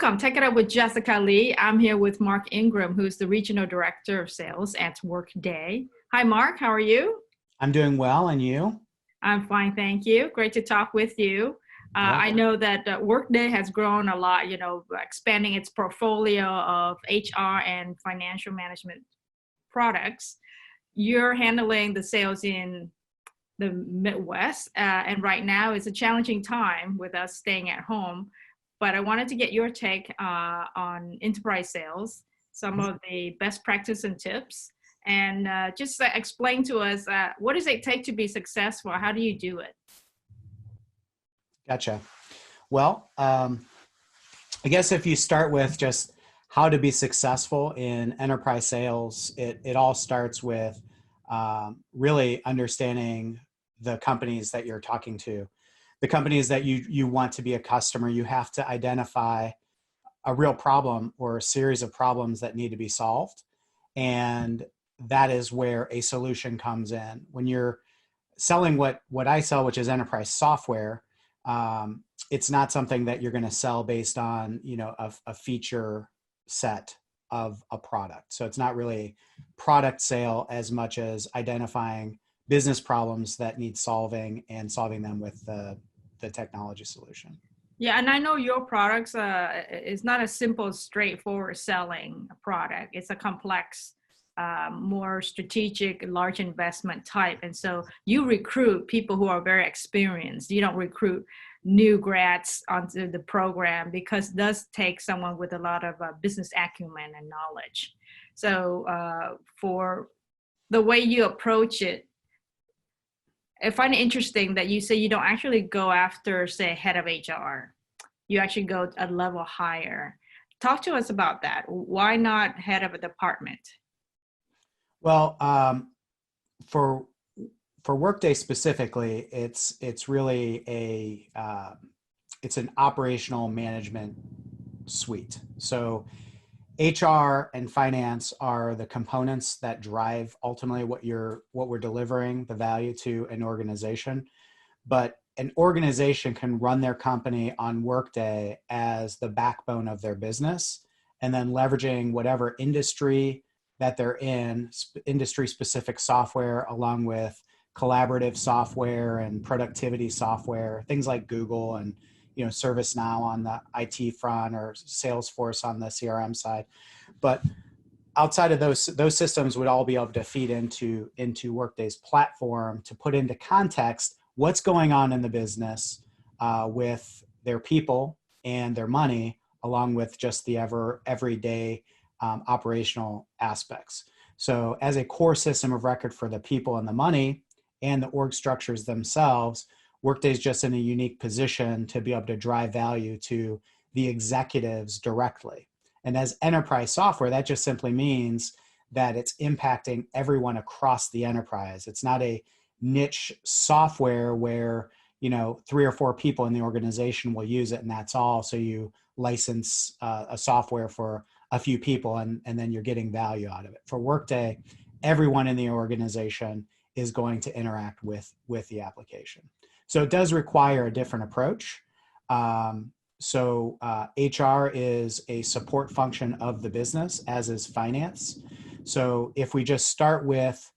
Welcome. Take it up with Jessica Lee. I'm here with Mark Ingram, who's the Regional Director of Sales at Workday. Hi, Mark. How are you? I'm doing well, and you? I'm fine, thank you. Great to talk with you. Yeah. I know that Workday has grown a lot, expanding its portfolio of HR and financial management products. You're handling the sales in the Midwest, and right now it's a challenging time with us staying at home. But I wanted to get your take on enterprise sales, some of the best practice and tips, and just explain to us what does it take to be successful? How do you do it? Gotcha. Well, I guess if you start with just how to be successful in enterprise sales, it all starts with really understanding the companies that you're talking to. The companies that you want to be a customer, you have to identify a real problem or a series of problems that need to be solved. And that is where a solution comes in. When you're selling what I sell, which is enterprise software, it's not something that you're going to sell based on, a feature set of a product. So it's not really product sale as much as identifying business problems that need solving and solving them with the technology solution. Yeah, and I know your products is not a simple, straightforward selling product. It's a complex, more strategic, large investment type. And so you recruit people who are very experienced. You don't recruit new grads onto the program because it does take someone with a lot of business acumen and knowledge. So for the way you approach it, I find it interesting that you say you don't actually go after, say, head of HR. You actually go a level higher. Talk to us about that. Why not head of a department? Well, for Workday specifically, it's really it's an operational management suite. So HR and finance are the components that drive ultimately what we're delivering the value to an organization. But an organization can run their company on Workday as the backbone of their business, and then leveraging whatever industry that they're in, industry specific software, along with collaborative software and productivity software, things like Google and ServiceNow on the IT front, or Salesforce on the CRM side. But outside of those systems would all be able to feed into Workday's platform to put into context what's going on in the business with their people and their money, along with just the everyday operational aspects. So as a core system of record for the people and the money and the org structures themselves, Workday is just in a unique position to be able to drive value to the executives directly. And as enterprise software, that just simply means that it's impacting everyone across the enterprise. It's not a niche software where 3 or 4 people in the organization will use it and that's all. So you license a software for a few people and then you're getting value out of it. For Workday, everyone in the organization is going to interact with the application. So it does require a different approach. So HR is a support function of the business, as is finance. So if we just start with,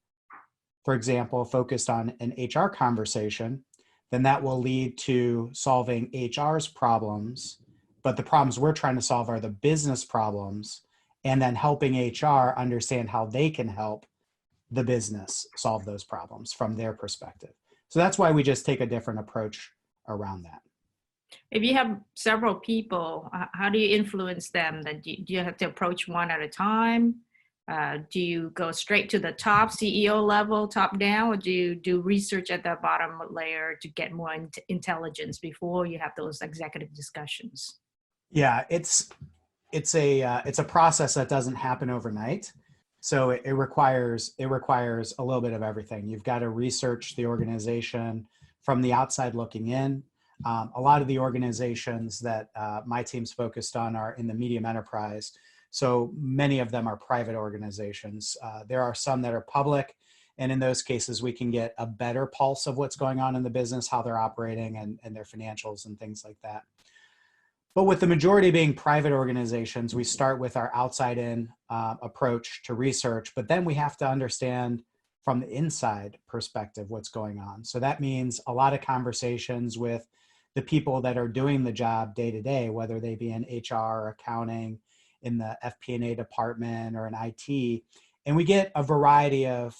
for example, focused on an HR conversation, then that will lead to solving HR's problems. But the problems we're trying to solve are the business problems, and then helping HR understand how they can help the business solve those problems from their perspective. So that's why we just take a different approach around that. If you have several people, how do you influence them? Do you have to approach one at a time? Do you go straight to the top CEO level, top down, or do you do research at the bottom layer to get more intelligence before you have those executive discussions? Yeah, it's a process that doesn't happen overnight. So it requires a little bit of everything. You've got to research the organization from the outside looking in. A lot of the organizations that my team's focused on are in the medium enterprise. So many of them are private organizations. There are some that are public. And in those cases, we can get a better pulse of what's going on in the business, how they're operating and their financials and things like that. But with the majority being private organizations, we start with our outside in approach to research, but then we have to understand from the inside perspective what's going on. So that means a lot of conversations with the people that are doing the job day to day, whether they be in HR, accounting, in the FP&A department, or in IT. And we get a variety of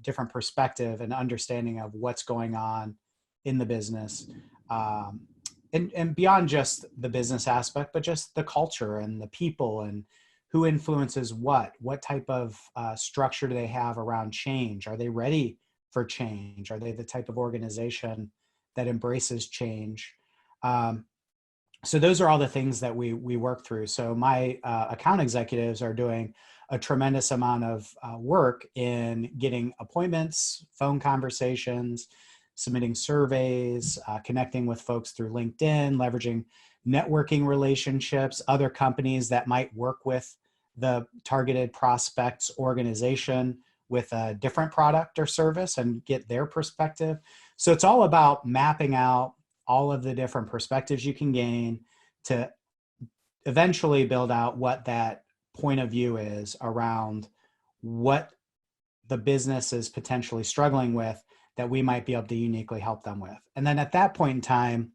different perspective and understanding of what's going on in the business. And beyond just the business aspect, but just the culture and the people and who influences what type of structure do they have around change? Are they ready for change? Are they the type of organization that embraces change? So those are all the things that we work through. So my account executives are doing a tremendous amount of work in getting appointments, phone conversations, submitting surveys, connecting with folks through LinkedIn, leveraging networking relationships, other companies that might work with the targeted prospects organization with a different product or service and get their perspective. So it's all about mapping out all of the different perspectives you can gain to eventually build out what that point of view is around what the business is potentially struggling with that we might be able to uniquely help them with. And then at that point in time,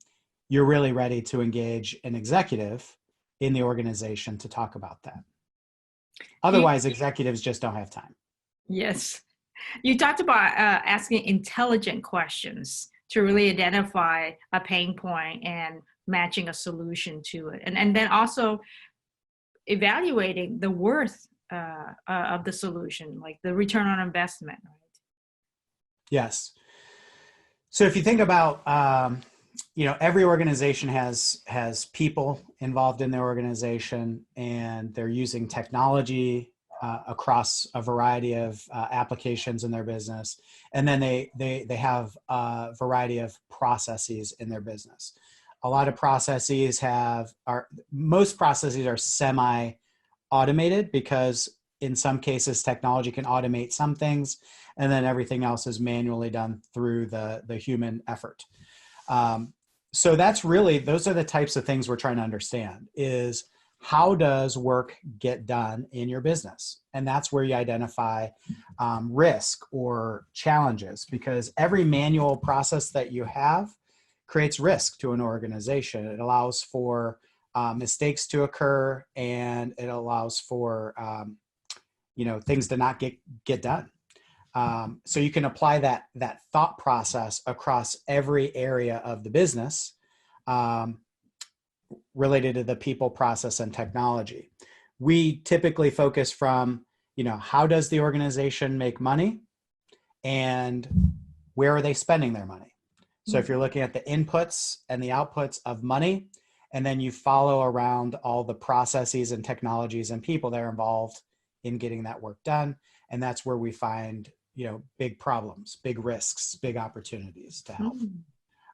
you're really ready to engage an executive in the organization to talk about that. Otherwise, executives just don't have time. Yes. You talked about asking intelligent questions to really identify a pain point and matching a solution to it. And then also evaluating the worth of the solution, like the return on investment, right? Yes. So if you think about, every organization has people involved in their organization, and they're using technology across a variety of applications in their business. And then they have a variety of processes in their business. A lot of processes most processes are semi-automated, because in some cases technology can automate some things, and then everything else is manually done through the human effort. So those are the types of things we're trying to understand is, how does work get done in your business? And that's where you identify risk or challenges, because every manual process that you have creates risk to an organization. It allows for mistakes to occur, and it allows for things to not get done. So you can apply that thought process across every area of the business related to the people, process, and technology. We typically focus from, how does the organization make money, and where are they spending their money? So if you're looking at the inputs and the outputs of money, and then you follow around all the processes and technologies and people that are involved in getting that work done. And that's where we find, big problems, big risks, big opportunities to help.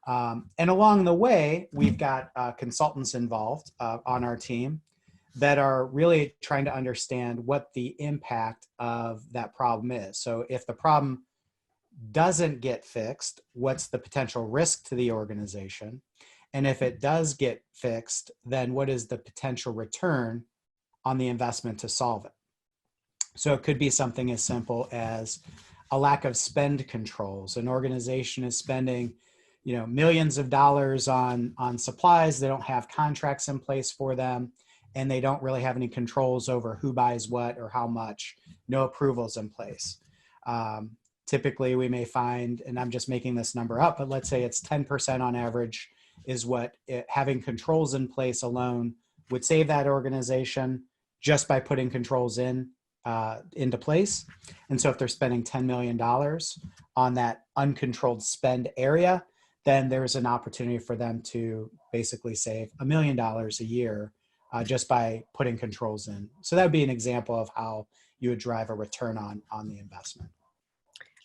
And along the way, we've got consultants involved on our team that are really trying to understand what the impact of that problem is. So if the problem doesn't get fixed, what's the potential risk to the organization? And if it does get fixed, then what is the potential return on the investment to solve it? So it could be something as simple as a lack of spend controls. An organization is spending, millions of dollars on supplies. They don't have contracts in place for them, and they don't really have any controls over who buys what or how much. No approvals in place. Typically, we may find, and I'm just making this number up, but let's say it's 10% on average is what having controls in place alone would save that organization just by putting controls into place. And so if they're spending $10 million on that uncontrolled spend area, then there's an opportunity for them to basically save $1 million a year just by putting controls in. So that would be an example of how you would drive a return on the investment.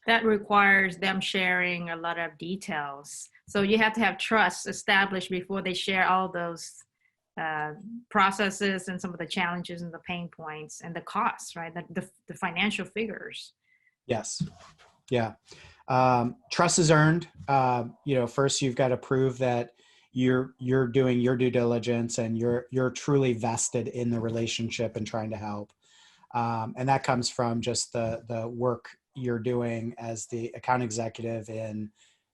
That requires them sharing a lot of details. So you have to have trust established before they share all those processes and some of the challenges and the pain points and the costs, right? The financial figures. Yes. Yeah. Trust is earned. First you've got to prove that you're doing your due diligence and you're truly vested in the relationship and trying to help. And that comes from just the work you're doing as the account executive in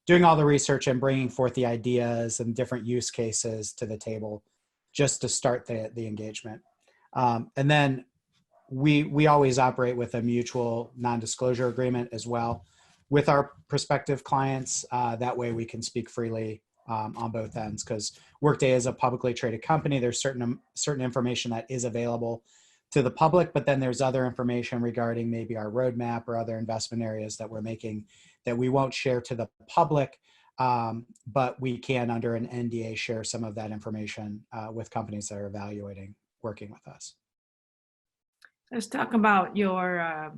doing all the research and bringing forth the ideas and different use cases to the table just to start the engagement. And then we always operate with a mutual non-disclosure agreement as well with our prospective clients. That way we can speak freely on both ends, because Workday is a publicly traded company. There's certain information that is available to the public, but then there's other information regarding maybe our roadmap or other investment areas that we're making that we won't share to the public, but we can, under an NDA, share some of that information with companies that are evaluating working with us. Let's talk about your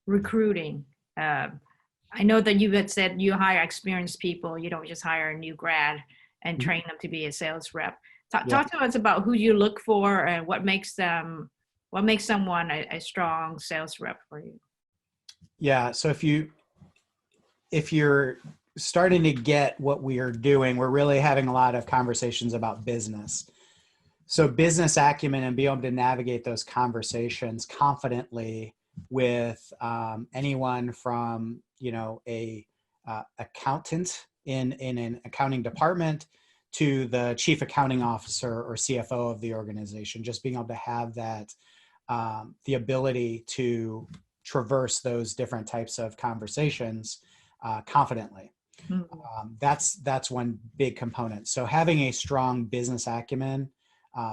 recruiting. I know that you had said you hire experienced people. You don't just hire a new grad and train them to be a sales rep. Talk to us about who you look for and what makes someone a strong sales rep for you. Yeah. So if you're starting to get what we are doing, we're really having a lot of conversations about business. So business acumen and being able to navigate those conversations confidently with anyone from, a accountant in an accounting department to the chief accounting officer or CFO of the organization, just being able to have that, the ability to traverse those different types of conversations confidently. Mm-hmm. That's one big component. So having a strong business acumen,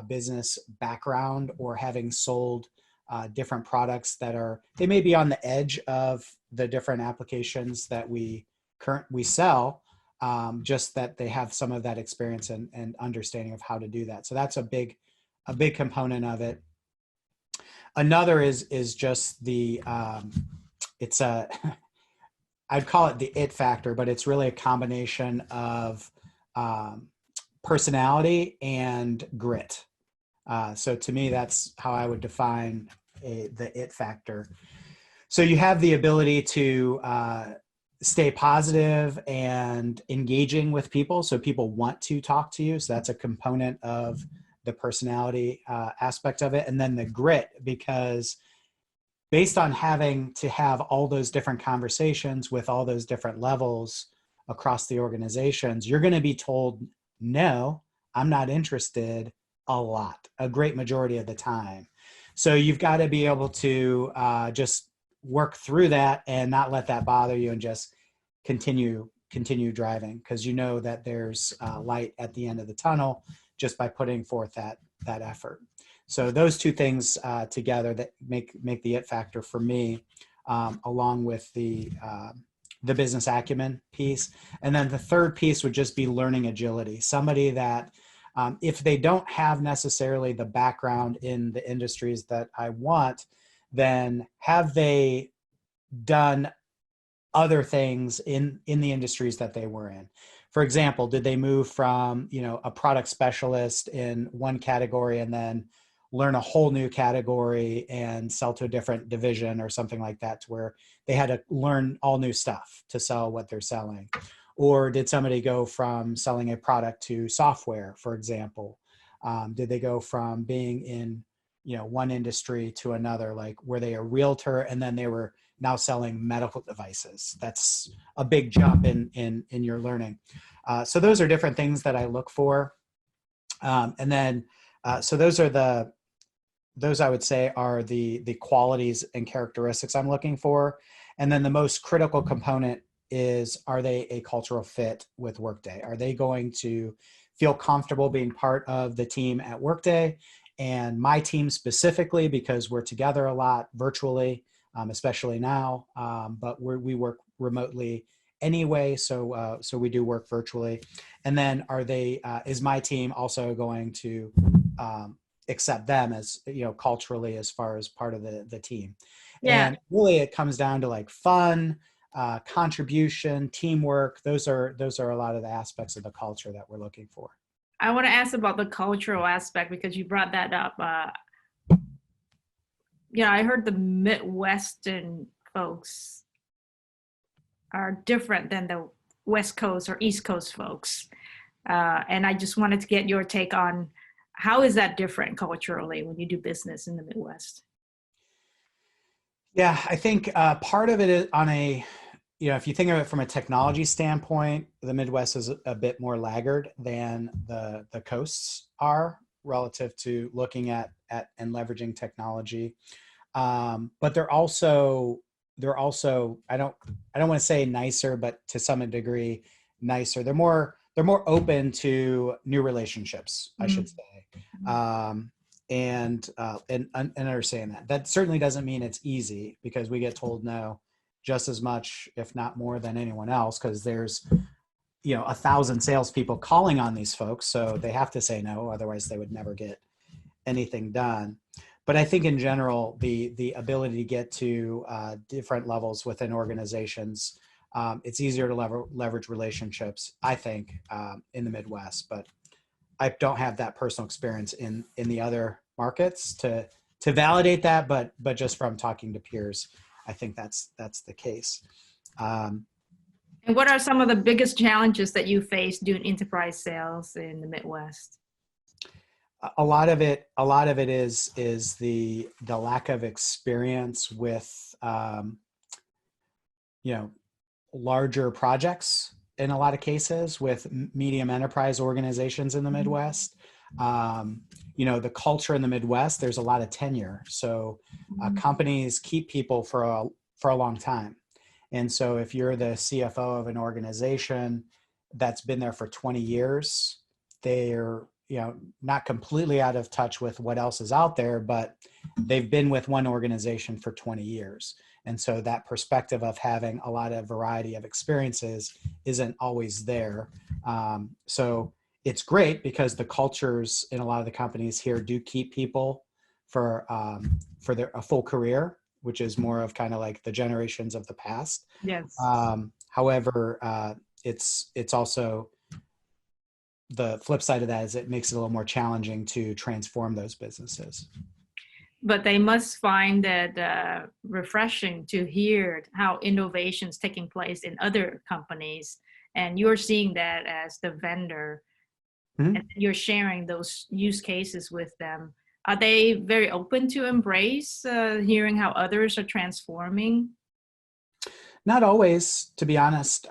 business background, or having sold different products they may be on the edge of the different applications that we sell, just that they have some of that experience and understanding of how to do that. So that's a big component of it. Another is just I'd call it the it factor, but it's really a combination of personality and grit. So to me, that's how I would define the it factor. So you have the ability to stay positive and engaging with people, so people want to talk to you. So that's a component of the personality aspect of it. And then the grit, because based on having to have all those different conversations with all those different levels across the organizations, you're going to be told, no, I'm not interested, a great majority of the time. So you've got to be able to just work through that and not let that bother you and just continue driving, because you know that there's light at the end of the tunnel just by putting forth that effort. So those two things together that make the it factor for me, along with the business acumen piece. And then the third piece would just be learning agility. Somebody that if they don't have necessarily the background in the industries that I want, then have they done other things in the industries that they were in? For example, did they move from, a product specialist in one category and then learn a whole new category and sell to a different division or something like that, to where they had to learn all new stuff to sell what they're selling? Or did somebody go from selling a product to software, for example? Did they go from being in, one industry to another? Like, were they a realtor and then they were now selling medical devices? That's a big jump in your learning. So those are different things that I look for. And then, so those I would say are the qualities and characteristics I'm looking for. And then the most critical component is, are they a cultural fit with Workday? Are they going to feel comfortable being part of the team at Workday, and my team specifically, because we're together a lot virtually, especially now, but we work remotely anyway. So we do work virtually. And then is my team also going to accept them as, culturally, as far as part of the team? Yeah. And really it comes down to like fun, contribution, teamwork. Those are a lot of the aspects of the culture that we're looking for. I want to ask about the cultural aspect, because you brought that up. I heard the Midwestern folks are different than the West Coast or East Coast folks. And I just wanted to get your take on how is that different culturally when you do business in the Midwest? Yeah, I think part of it is on a, if you think of it from a technology standpoint, the Midwest is a bit more laggard than the coasts are relative to looking at and leveraging technology. But they're also I don't want to say nicer, but to some degree nicer. They're more open to new relationships, I should say. Um, and understand that. That certainly doesn't mean it's easy, because we get told no just as much, if not more, than anyone else, because there's 1,000 salespeople calling on these folks, so they have to say no, otherwise they would never get anything done. But I think in general, the ability to get to different levels within organizations, it's easier to leverage relationships, I think, in the Midwest. But I don't have that personal experience in the other markets to validate that. But just from talking to peers, I think that's the case. And what are some of the biggest challenges that you face doing enterprise sales in the Midwest? A lot of it is the lack of experience with larger projects, in a lot of cases, with medium enterprise organizations in the Midwest. The culture in the Midwest, there's a lot of tenure, so companies keep people for a long time. And so if you're the CFO of an organization that's been there for 20 years, they're not completely out of touch with what else is out there, but they've been with one organization for 20 years. And so that perspective of having a lot of variety of experiences isn't always there. So it's great because the cultures in a lot of the companies here do keep people for a full career, which is more of kind of like the generations of the past. Yes. However, it's also, the flip side of that is it makes it a little more challenging to transform those businesses. But they must find that refreshing to hear how innovation's taking place in other companies, and you're seeing that as the vendor, Mm-hmm. and you're sharing those use cases with them. Are they very open to embrace hearing how others are transforming? Not always, to be honest.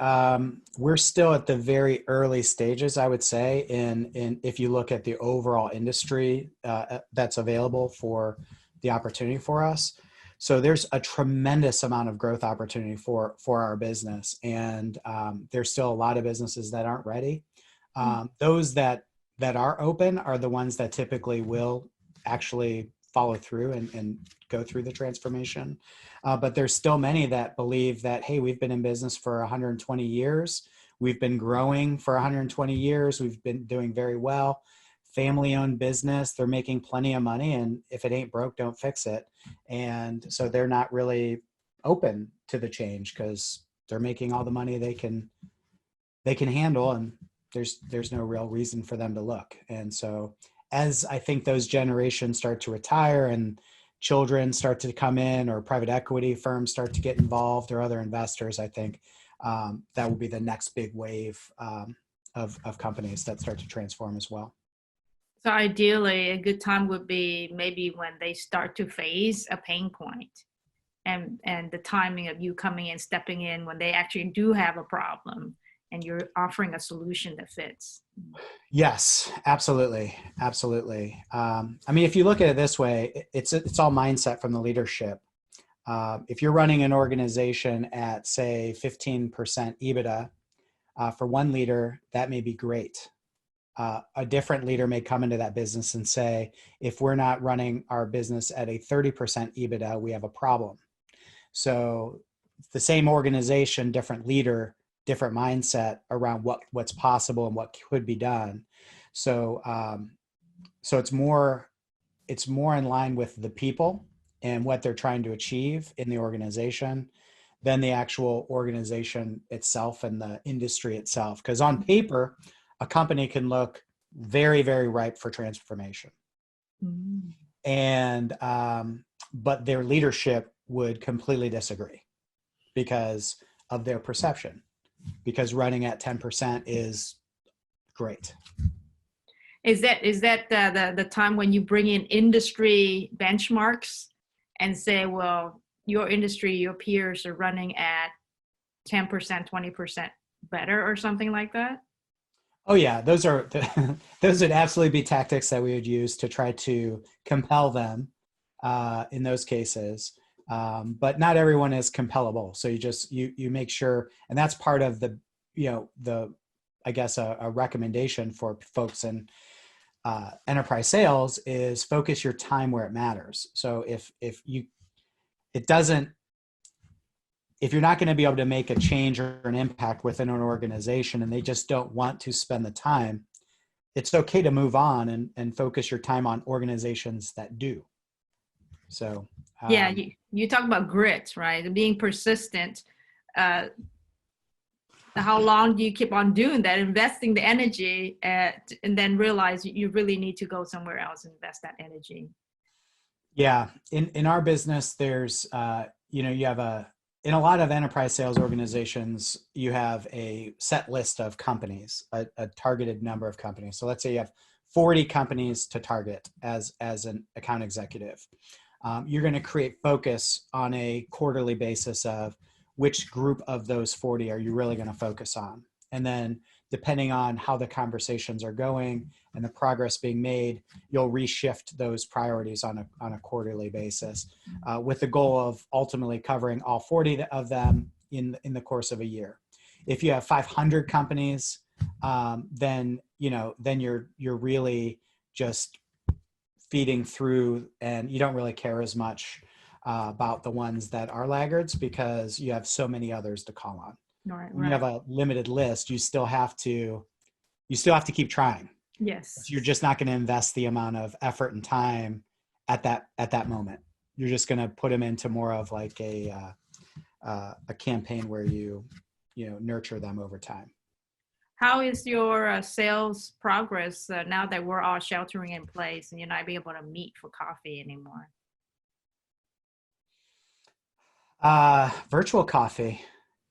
We're still at the very early stages, I would say, in if you look at the overall industry that's available for the opportunity for us. So there's a tremendous amount of growth opportunity for our business, and there's still a lot of businesses that aren't ready. Those that are open are the ones that typically will actually follow through and go through the transformation. But there's still many that believe that, hey, we've been in business for 120 years. We've been growing for 120 years. We've been doing very well. Family-owned business. They're making plenty of money. And if it ain't broke, don't fix it. And so they're not really open to the change because they're making all the money they can handle. And there's no real reason for them to look. And so as I think those generations start to retire and children start to come in, or private equity firms start to get involved, or other investors, I think that will be the next big wave of companies that start to transform as well. So ideally, a good time would be maybe when they start to face a pain point, and the timing of you coming in, stepping in when they actually do have a problem, and you're offering a solution that fits. Yes, absolutely. Absolutely. I mean, if you look at it this way, it's all mindset from the leadership. If you're running an organization at, say, 15% EBITDA, for one leader, that may be great. A different leader may come into that business and say, if we're not running our business at a 30% EBITDA, we have a problem. So the same organization, different leader, different mindset around what's possible and what could be done. So so it's more in line with the people and what they're trying to achieve in the organization than the actual organization itself and the industry itself. Because on paper, a company can look very, very ripe for transformation. And but their leadership would completely disagree because of their perception. Because running at 10% is great. Is that the time when you bring in industry benchmarks and say, well, your industry, your peers are running at 10%, 20% better or something like that? Oh yeah, those are those would absolutely be tactics that we would use to try to compel them in those cases. But not everyone is compellable. So you make sure, and that's part of the I guess a recommendation for folks in enterprise sales is focus your time where it matters. So it doesn't if you're not going to be able to make a change or an impact within an organization and they just don't want to spend the time, it's okay to move on and focus your time on organizations that do. So yeah, you talk about grit, right? Being persistent. How long do you keep on doing that, investing the energy, and then realize you really need to go somewhere else and invest that energy? Yeah, in our business, there's you have in a lot of enterprise sales organizations, you have a set list of companies, a targeted number of companies. So let's say you have 40 companies to target as an account executive. You're going to create focus on a quarterly basis of which group of those 40 are you really going to focus on. And then depending on how the conversations are going and the progress being made, you'll reshift those priorities on a quarterly basis with the goal of ultimately covering all 40 of them in the course of a year. If you have 500 companies, then you're really just feeding through and you don't really care as much about the ones that are laggards because you have so many others to call on. Right. When you have a limited list, you still have to keep trying. Yes. You're just not going to invest the amount of effort and time at that moment. You're just going to put them into more of like a campaign where you nurture them over time. How is your sales progress now that we're all sheltering in place and you're not able to meet for coffee anymore? Virtual coffee,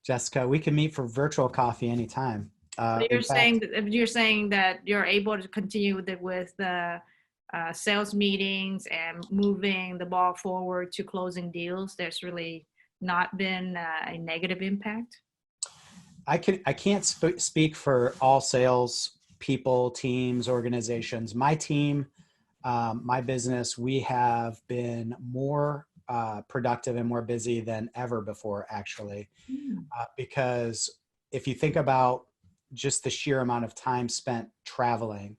Jessica. We can meet for virtual coffee anytime. So In fact, you're saying that you're able to continue with the sales meetings and moving the ball forward to closing deals. There's really not been a negative impact. I can't speak for all sales people, teams, organizations. My team, my business, we have been more productive and more busy than ever before, actually, because if you think about just the sheer amount of time spent traveling,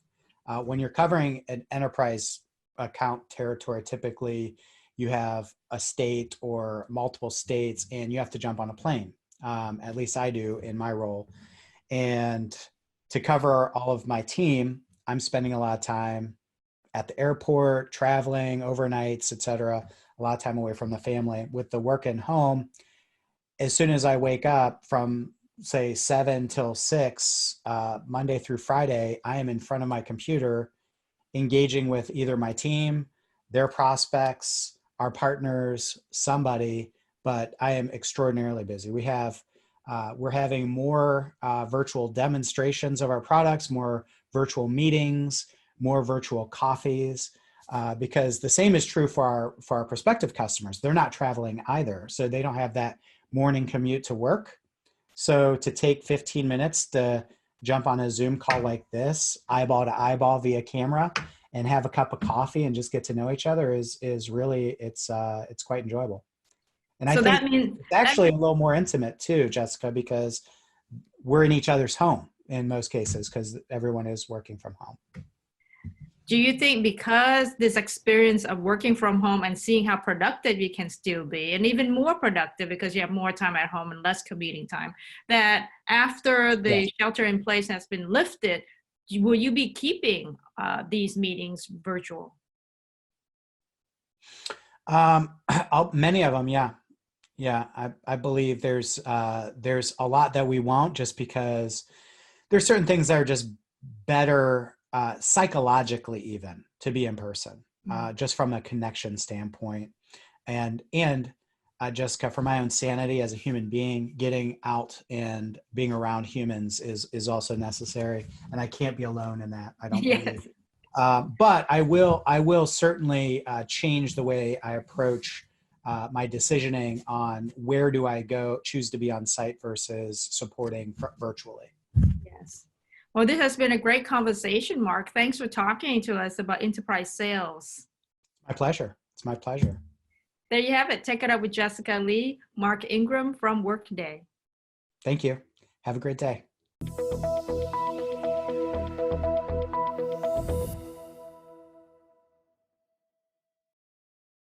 when you're covering an enterprise account territory, typically you have a state or multiple states and you have to jump on a plane. At least I do in my role. And to cover all of my team, I'm spending a lot of time at the airport, traveling, overnights, et cetera, a lot of time away from the family. With the work at home, as soon as I wake up from say 7 till 6, Monday through Friday, I am in front of my computer engaging with either my team, their prospects, our partners, somebody, but I am extraordinarily busy. We're having more virtual demonstrations of our products, more virtual meetings, more virtual coffees, because the same is true for our prospective customers. They're not traveling either, so they don't have that morning commute to work. So to take 15 minutes to jump on a Zoom call like this, eyeball to eyeball via camera, and have a cup of coffee and just get to know each other is really it's quite enjoyable. And I think it's actually a little more intimate too, Jessica, because we're in each other's home in most cases because everyone is working from home. Do you think because this experience of working from home and seeing how productive you can still be, and even more productive because you have more time at home and less commuting time, that after the shelter in place has been lifted, will you be keeping these meetings virtual? Many of them, yeah. Yeah, I believe there's a lot that we won't, just because there's certain things that are just better psychologically even to be in person, just from a connection standpoint. And Jessica, for my own sanity as a human being, getting out and being around humans is also necessary, and I can't be alone in that. I don't Yes. believe. But I will certainly change the way I approach my decisioning on where do I choose to be on site versus supporting virtually. Yes. Well, this has been a great conversation, Mark. Thanks for talking to us about enterprise sales. My pleasure. It's my pleasure. There you have it. Take it up with Jessica Lee, Mark Ingram from Workday. Thank you. Have a great day.